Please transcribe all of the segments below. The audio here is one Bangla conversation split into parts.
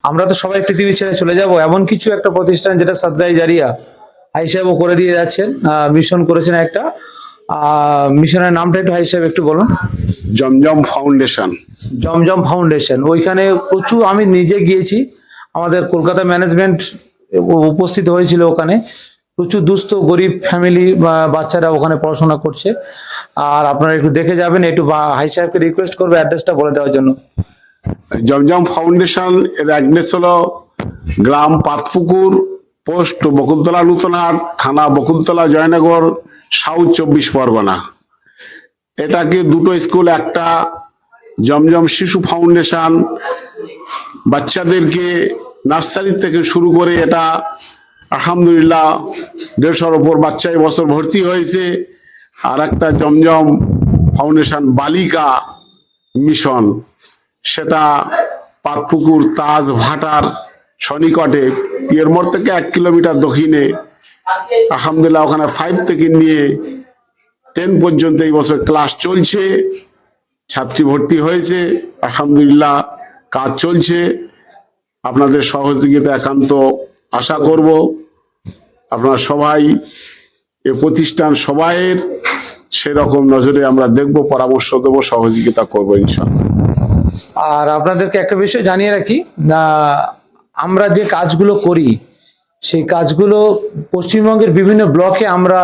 আমরা তো সবাই পৃথিবী ছেড়ে চলে যাব, এমন কিছু একটা প্রতিষ্ঠান যেটা সাদগাই জারিয়া হাই সাহেবও করে দিয়ে যাচ্ছেন, মিশন করেছেন একটা। মিশনের নামটা একটু হাই সাহেব একটু বলুন। জমজম ফাউন্ডেশন। জমজম ফাউন্ডেশন, ওইখানে প্রচুর, আমি নিজে গিয়েছি, আমাদের কলকাতা ম্যানেজমেন্ট উপস্থিত হয়েছিল ওখানে। প্রচুর দুস্থ গরিব ফ্যামিলি বাচ্চারা ওখানে পড়াশোনা করছে। আর আপনারা একটু দেখে যাবেন, একটু হাই সাহেবকে রিকোয়েস্ট করবো অ্যাড্রেসটা বলে দেওয়ার জন্য। জমজম ফাউন্ডেশন এর অ্যাড্রেস হলো গ্রাম পাতপুকুর, পোস্ট বকুলতলা নূতনহাট, থানা বকুলতলা, জয়নগর, সাউথ 24 পরগনা। এটাকে দুটো স্কুল, একটা জমজম শিশু ফাউন্ডেশন বাচ্চাদেরকে নার্সারি থেকে শুরু করে এটা আলহামদুলিল্লাহ 150-র ওপর বাচ্চা এবছর ভর্তি হয়েছে। আর একটা জমজম ফাউন্ডেশন বালিকা মিশন, সেটা পাতপুকুর তাজ ভাটার সনিকটে, এর মোড় থেকে 1 কিলোমিটার দক্ষিণে। আলহামদুলিল্লাহ ওখানে 5 থেকে নিয়ে 10 পর্যন্ত এই বছর ক্লাস চলছে, ছাত্রী ভর্তি হয়েছে, আলহামদুলিল্লাহ কাজ চলছে। আপনাদের সহযোগিতা একান্ত আশা করব। আপনারা সবাই এ প্রতিষ্ঠান সবাইয়ের সেরকম নজরে আমরা দেখব, পরামর্শ দেবো, সহযোগিতা করবো ইনশাআল্লাহ। আর আপনাদেরকে একটা বিষয় জানিয়ে রাখি, না আমরা যে কাজগুলো করি সেই কাজগুলো পশ্চিমবঙ্গের বিভিন্ন ব্লকে আমরা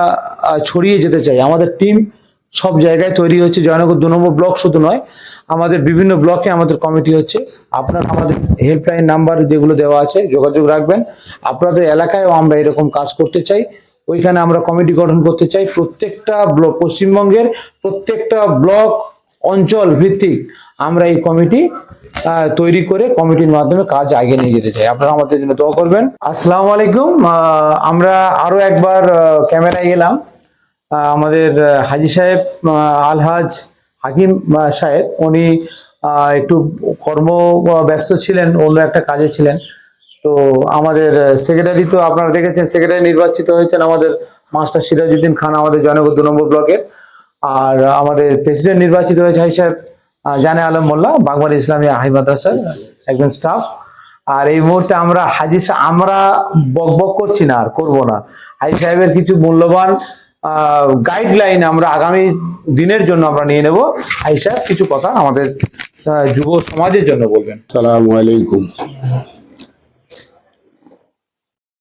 ছড়িয়ে যেতে চাই। আমাদের টিম সব জায়গায় তৈরি হচ্ছে, জয়নগর 2 নম্বর ব্লক শুধু নয়, আমাদের বিভিন্ন ব্লকে আমাদের কমিটি হচ্ছে। আপনারা আমাদের হেল্পলাইন নাম্বার যেগুলো দেওয়া আছে যোগাযোগ রাখবেন। আপনাদের এলাকায়ও আমরা এরকম কাজ করতে চাই, ওইখানে আমরা কমিটি গঠন করতে চাই। প্রত্যেকটা ব্লক, পশ্চিমবঙ্গের প্রত্যেকটা ব্লক অঞ্চল ভিত্তিক আমরা এই কমিটি তৈরি করে কমিটির মাধ্যমে কাজ আগে নিয়ে যেতে চাই। আপনারা আমাদের জন্য দোয়া করবেন। আসসালামু আলাইকুম। আমরা আরো একবার ক্যামেরায় গেলাম। আমাদের হাজী সাহেব, আলহাজ হাকিম সাহেব, উনি একটু কর্ম ব্যস্ত ছিলেন, অন্য একটা কাজে ছিলেন। তো আমাদের সেক্রেটারি তো আপনারা দেখেছেন, সেক্রেটারি নির্বাচিত হয়েছেন আমাদের মাস্টার সিরাজউদ্দিন খান, আমাদের জয়নগর 2 নম্বর ব্লকের। আর আমাদের প্রেসিডেন্ট নির্বাচিত হয়েছে হাই সাহেব জানে আলম মোল্লা, বাংলা ইসলামী হাই মাদ্রাসার একজন স্টাফ। আর এই মুহূর্তে আমরা আমরা বকবক করছি না, আর করবো না। হাই সাহেবের কিছু মূল্যবান গাইডলাইন আমরা আগামী দিনের জন্য আমরা নিয়ে নেব। হাই সাহেব কিছু কথা আমাদের যুব সমাজের জন্য বলবেন। আসসালামু আলাইকুম।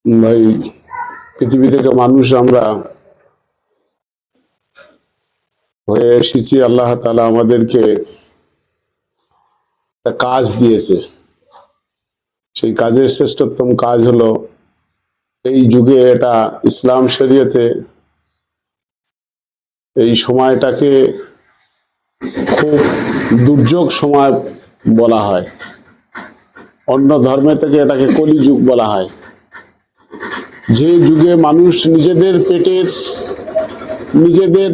ভাই, পৃথিবী থেকে মানুষ আমরা হয়ে এসেছি, আল্লাহ তাআলা আমাদেরকে একটা কাজ দিয়েছে। সেই কাজের শ্রেষ্ঠতম কাজ হলো এই যুগে, এটা ইসলাম শরীয়তে এই সময়টাকে খুব দুর্যোগ সময় বলা হয়। অন্য ধর্মে থেকে এটাকে কলিযুগ বলা হয়। যে যুগে মানুষ নিজেদের পেটের, নিজেদের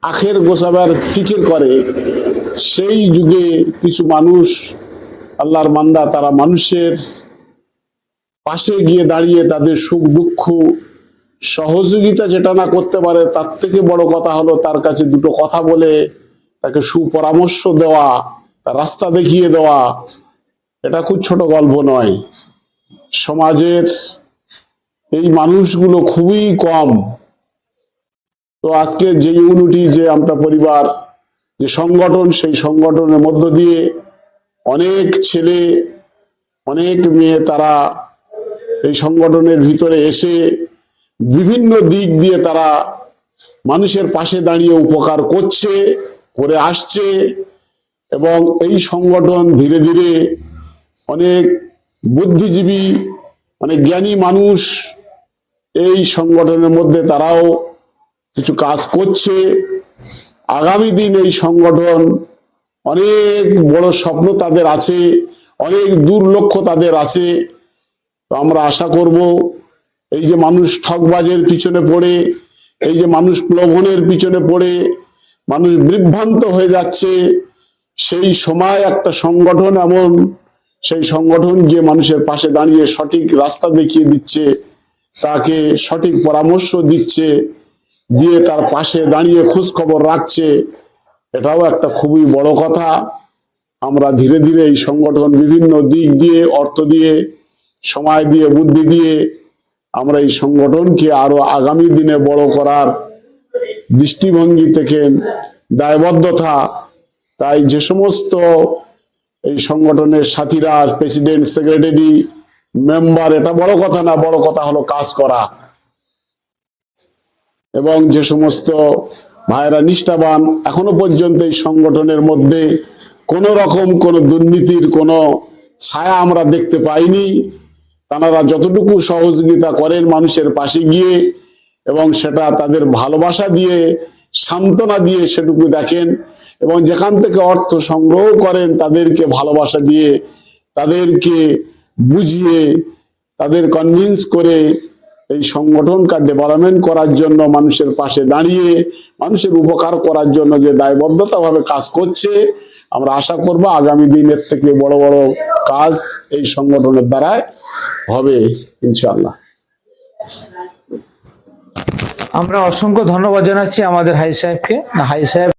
আখের গোছাবার ফিকির করে, সেই যুগে কিছু মানুষ, আল্লাহর বান্দা, তারা মানুষের পাশে গিয়ে দাঁড়িয়ে তাদের সুখ দুঃখ সহযোগিতা যেটা না করতে পারে, তার থেকে বড় কথা হলো তার কাছে দুটো কথা বলে তাকে সুপরামর্শ দেওয়া, তার রাস্তা দেখিয়ে দেওয়া। এটা খুব ছোট গল্প নয়। সমাজের এই মানুষগুলো খুবই কম। তো আজকে যে ইউনিটি, যে আমতা পরিবার, যে সংগঠন, সেই সংগঠনের মধ্য দিয়ে অনেক ছেলে, অনেক মেয়ে তারা এই সংগঠনের ভিতরে এসে বিভিন্ন দিক দিয়ে তারা মানুষের পাশে দাঁড়িয়ে উপকার করছে, করে আসছে। এবং এই সংগঠন ধীরে ধীরে অনেক বুদ্ধিজীবী, অনেক জ্ঞানী মানুষ এই সংগঠনের মধ্যে তারাও কিছু কাজ করছে। আগামী দিন এই সংগঠন অনেক বড় স্বপ্ন তাদের আছে, অনেক দূর লক্ষ্য তাদের আছে। তো আমরা আশা করব, এই যে মানুষ ঠকবাজের পিছনে পড়ে, এই যে মানুষ প্রলোভনের পিছনে পড়ে মানুষ বিভ্রান্ত হয়ে যাচ্ছে, সেই সময় একটা সংগঠন এমন, সেই সংগঠন যে মানুষের পাশে দাঁড়িয়ে সঠিক রাস্তা দেখিয়ে দিচ্ছে, তাকে সঠিক পরামর্শ দিচ্ছে, দিয়ে তার পাশে দাঁড়িয়ে খোঁজ খবর রাখছে, এটাও একটা খুবই বড় কথা। আমরা ধীরে ধীরে এই সংগঠন বিভিন্ন দিক দিয়ে, অর্থ দিয়ে, সময় দিয়ে, বুদ্ধি দিয়ে আমরা এই সংগঠনকে আরো আগামী দিনে বড় করার দৃষ্টিভঙ্গি থেকে দায়বদ্ধতা। তাই যে সমস্ত এই সংগঠনের সাথীরা, প্রেসিডেন্ট, সেক্রেটারি, মেম্বার, এটা বড় কথা না, বড় কথা হলো কাজ করা। এবং যে সমস্ত ভাইরা নিষ্ঠাবান, এখনো পর্যন্ত এই সংগঠনের মধ্যে কোন রকম কোন দুর্নীতির কোন ছায়া আমরা দেখতে পাইনি। তারা যতটুকু সহযোগিতা করেন মানুষের পাশে গিয়ে, এবং সেটা তাদের ভালোবাসা দিয়ে, সান্ত্বনা দিয়ে সেটুকু দেখেন, এবং যেখান থেকে অর্থ সংগ্রহ করেন তাদেরকে ভালোবাসা দিয়ে, তাদেরকে বুঝিয়ে, তাদের কনভিন্স করে এই সংগঠনকে ডেভেলপমেন্ট করার জন্য, মানুষের পাশে দাঁড়িয়ে মানুষের উপকার করার জন্য যে দায়বদ্ধতা ভাবে কাজ করছে, আমরা আশা করব আগামী দিনের থেকে বড় বড় কাজ এই সংগঠনের দ্বারা হবে ইনশাআল্লাহ। আমরা অসংখ্য ধন্যবাদ জানাচ্ছি আমাদের হাই সাহেবকে। হাই সাহেব